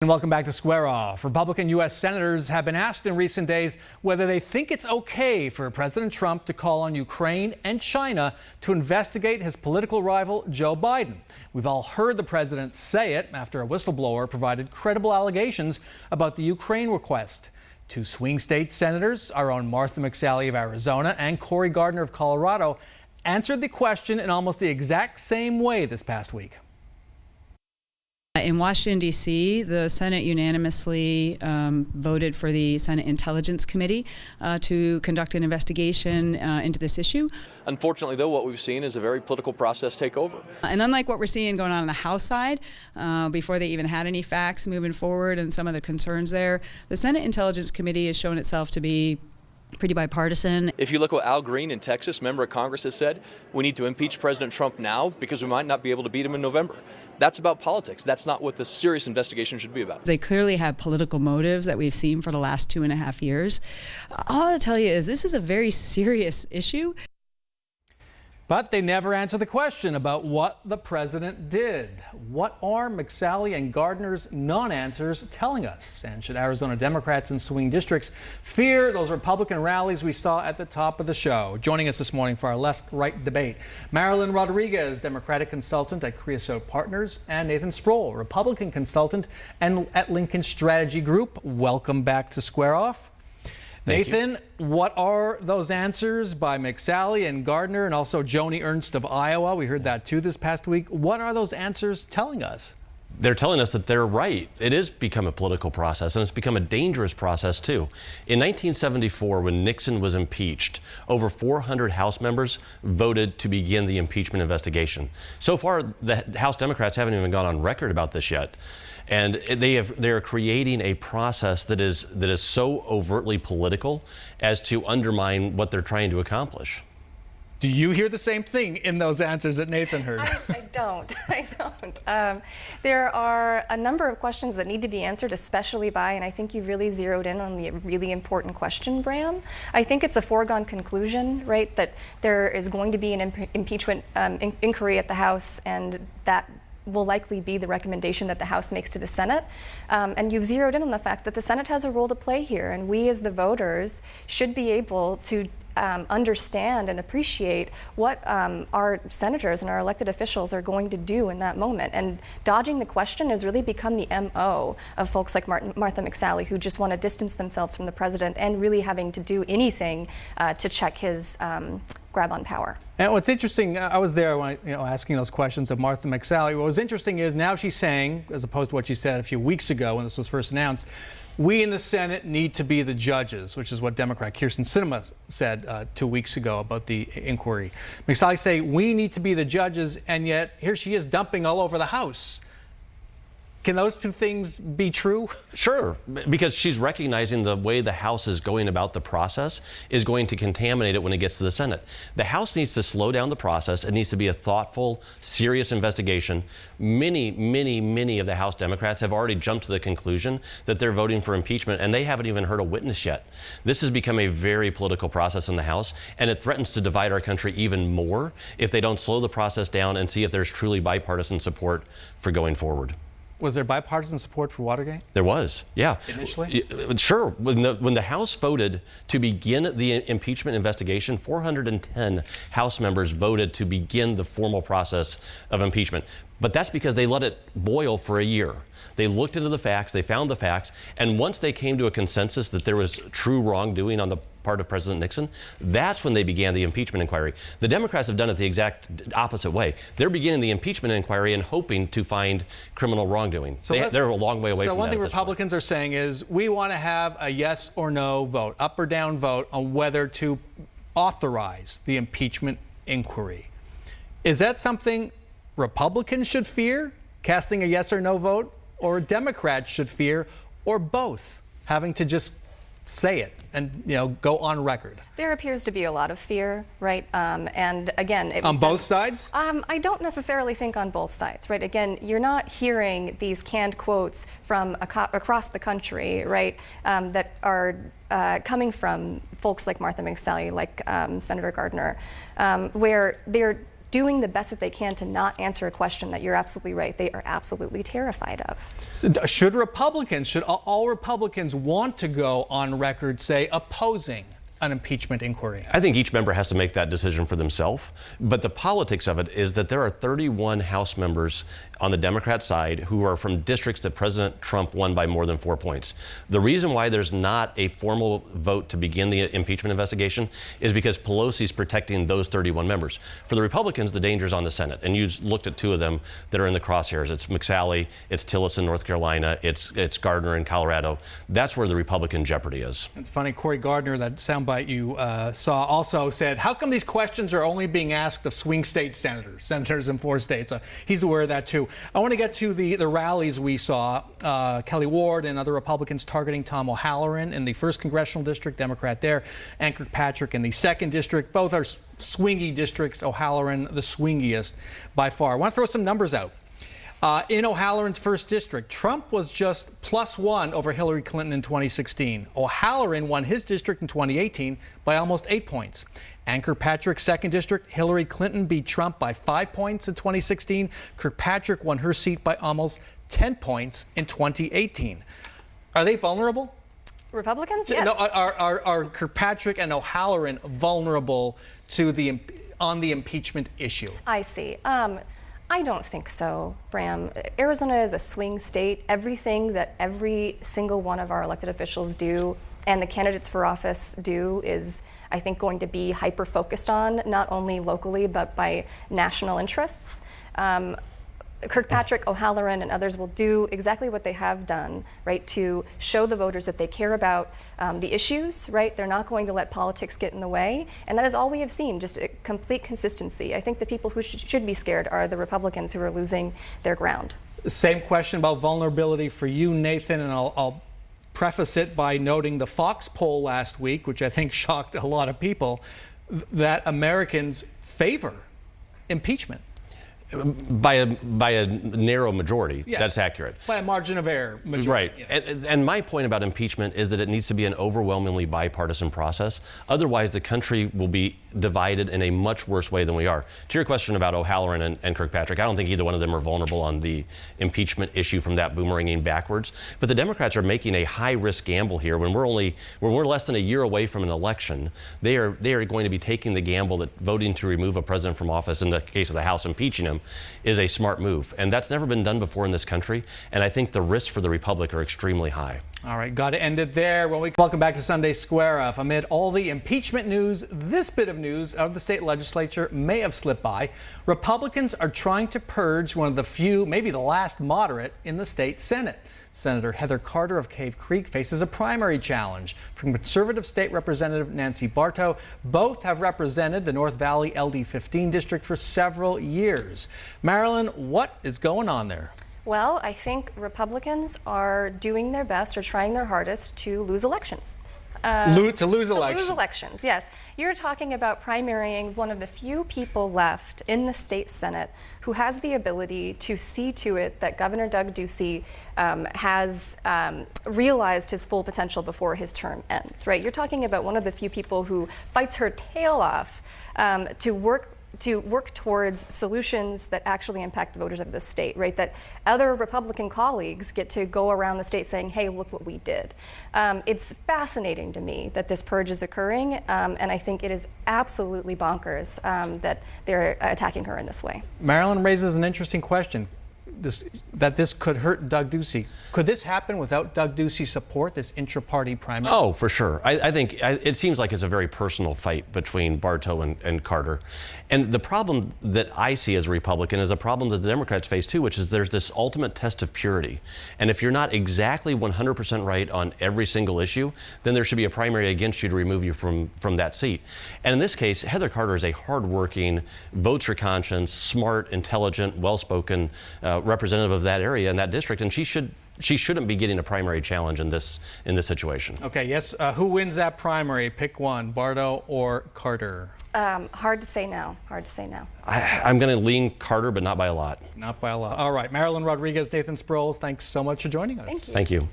And welcome back to Square Off. Republican U.S. senators have been asked in recent days whether they think it's okay for President Trump to call on Ukraine and China to investigate his political rival, Joe Biden. We've all heard the president say it after a whistleblower provided credible allegations about the Ukraine request. Two swing state senators, our own Martha McSally of Arizona and Cory Gardner of Colorado, answered the question in almost the exact same way this past week. In Washington, D.C., the Senate unanimously voted for the Senate Intelligence Committee to conduct an investigation into this issue. Unfortunately, though, what we've seen is a very political process take over. And unlike what we're seeing going on the House side, before they even had any facts moving forward and some of the concerns there, the Senate Intelligence Committee has shown itself to be pretty bipartisan. If you look what Al Green in Texas, member of Congress, has said, we need to impeach President Trump now because we might not be able to beat him in November. That's about politics. That's not what the serious investigation should be about. They clearly have political motives that we've seen for the last 2.5 years. All I'll tell you is this is a very serious issue. But they never answer the question about what the president did. What are McSally and Gardner's non-answers telling us? And should Arizona Democrats in swing districts fear those Republican rallies we saw at the top of the show? Joining us this morning for our left-right debate, Marilyn Rodriguez, Democratic consultant at Creosote Partners, and Nathan Sproul, Republican consultant and at Lincoln Strategy Group. Welcome back to Square Off. Nathan, what are those answers by McSally and Gardner and also Joni Ernst of Iowa? We heard that too this past week. What are those answers telling us? They're telling us that they're right. It has become a political process, and it's become a dangerous process too. In 1974, when Nixon was impeached, over 400 House members voted to begin the impeachment investigation. So far, the House Democrats haven't even gone on record about this yet. And they're creating a process that is so overtly political as to undermine what they're trying to accomplish. Do you hear the same thing in those answers that Nathan heard? I don't. There are a number of questions that need to be answered, especially by, and I think you've really zeroed in on the really important question, Bram. I think it's a foregone conclusion, right, that there is going to be an impeachment inquiry at the House, and that will likely be the recommendation that the House makes to the Senate. And you've zeroed in on the fact that the Senate has a role to play here, and we as the voters should be able to understand and appreciate what our senators and our elected officials are going to do in that moment. And dodging the question has really become the MO of folks like Martha McSally, who just want to distance themselves from the president and really having to do anything to check his grab on power. And what's interesting, I was there when asking those questions of Martha McSally. What was interesting is now she's saying, as opposed to what she said a few weeks ago when this was first announced, we in the Senate need to be the judges, which is what Democrat Kyrsten Sinema said 2 weeks ago about the inquiry. McSally say we need to be the judges, and yet here she is dumping all over the House. Can those two things be true? Sure, because she's recognizing the way the House is going about the process is going to contaminate it when it gets to the Senate. The House needs to slow down the process. It needs to be a thoughtful, serious investigation. Many of the House Democrats have already jumped to the conclusion that they're voting for impeachment, and they haven't even heard a witness yet. This has become a very political process in the House, and it threatens to divide our country even more if they don't slow the process down and see if there's truly bipartisan support for going forward. Was there bipartisan support for Watergate? There was, yeah. Initially? Sure. When the House voted to begin the impeachment investigation, 410 House members voted to begin the formal process of impeachment. But that's because they let it boil for a year. They looked into the facts, they found the facts, and once they came to a consensus that there was true wrongdoing on the part of President Nixon, that's when they began the impeachment inquiry. The Democrats have done it the exact opposite way. They're beginning the impeachment inquiry and hoping to find criminal wrongdoing. So they're a long way away from that. So one thing Republicans are saying is we want to have a yes or no vote, up or down vote on whether to authorize the impeachment inquiry. Is that something Republicans should fear, casting a yes or no vote, or Democrats should fear, or both, having to just say it and go on record? There appears to be a lot of fear, right? And again, on both sides? I don't necessarily think on both sides, right? Again, you're not hearing these canned quotes from across the country, right? That are coming from folks like Martha McSally, like Senator Gardner, where they're doing the best that they can to not answer a question that you're absolutely right, they are absolutely terrified of. So should all Republicans want to go on record, say, opposing an impeachment inquiry? I think each member has to make that decision for themselves. But the politics of it is that there are 31 House members on the Democrat side who are from districts that President Trump won by more than 4 points. The reason why there's not a formal vote to begin the impeachment investigation is because Pelosi's protecting those 31 members. For the Republicans, the danger's on the Senate. And you looked at two of them that are in the crosshairs. It's McSally, it's Tillis in North Carolina, it's Gardner in Colorado. That's where the Republican jeopardy is. It's funny, Cory Gardner, that soundbite you saw, also said, how come these questions are only being asked of swing state senators in 4 states? He's aware of that too. I want to get to the rallies we saw. Kelly Ward and other Republicans targeting Tom O'Halloran in the 1st Congressional District, Democrat there, and Kirkpatrick in the 2nd District. Both are swingy districts, O'Halloran the swingiest by far. I want to throw some numbers out. In O'Halloran's 1st District, Trump was just +1 over Hillary Clinton in 2016. O'Halloran won his district in 2018 by almost 8 points. And Kirkpatrick's 2nd District, Hillary Clinton beat Trump by 5 points in 2016. Kirkpatrick won her seat by almost 10 points in 2018. Are they vulnerable? Republicans? Yes. No, are Kirkpatrick and O'Halloran vulnerable to on the impeachment issue? I see. I don't think so, Bram. Arizona is a swing state. Everything that every single one of our elected officials do and the candidates for office do is, I think, going to be hyper-focused on, not only locally, but by national interests. Kirkpatrick, O'Halloran, and others will do exactly what they have done, right, to show the voters that they care about the issues, right? They're not going to let politics get in the way, and that is all we have seen, just a complete consistency. I think the people who should be scared are the Republicans who are losing their ground. Same question about vulnerability for you, Nathan, and I'll preface it by noting the Fox poll last week, which I think shocked a lot of people, that Americans favor impeachment. By a narrow majority, Yeah. That's accurate. By a margin of error majority. Right. Yeah. And my point about impeachment is that it needs to be an overwhelmingly bipartisan process. Otherwise, the country will be divided in a much worse way than we are. To your question about O'Halloran and Kirkpatrick, I don't think either one of them are vulnerable on the impeachment issue from that boomeranging backwards. But the Democrats are making a high-risk gamble here. When we're less than a year away from an election, they are going to be taking the gamble that voting to remove a president from office, in the case of the House impeaching him, is a smart move. And that's never been done before in this country. And I think the risks for the Republic are extremely high. All right, got to end it there. Welcome back to Sunday Square Off. Amid all the impeachment news, this bit of news out of the state legislature may have slipped by. Republicans are trying to purge one of the few, maybe the last moderate in the state Senate. Senator Heather Carter of Cave Creek faces a primary challenge from conservative state representative Nancy Bartow. Both have represented the North Valley LD15 district for several years. Marilyn, what is going on there? Well, I think Republicans are doing their best or trying their hardest to lose elections. To lose elections, yes. You're talking about primarying one of the few people left in the state Senate who has the ability to see to it that Governor Doug Ducey has realized his full potential before his term ends, right? You're talking about one of the few people who fights her tail off to work towards solutions that actually impact the voters of the state, right? That other Republican colleagues get to go around the state saying, hey, look what we did. It's fascinating to me that this purge is occurring, and I think it is absolutely bonkers that they're attacking her in this way. Marilyn raises an interesting question. This could hurt Doug Ducey. Could this happen without Doug Ducey's support, this intra-party primary? Oh, for sure. I think it seems like it's a very personal fight between Bartow and Carter. And the problem that I see as a Republican is a problem that the Democrats face too, which is there's this ultimate test of purity. And if you're not exactly 100% right on every single issue, then there should be a primary against you to remove you from that seat. And in this case, Heather Carter is a hardworking, votes her conscience, smart, intelligent, well-spoken representative of that area and that district, and she shouldn't be getting a primary challenge in this situation. Okay, yes. Who wins that primary? Pick one, Bartow or Carter? Hard to say now. I'm going to lean Carter, but not by a lot. Not by a lot. All right, Marilyn Rodriguez, Nathan Sproul, thanks so much for joining us. Thank you. Thank you.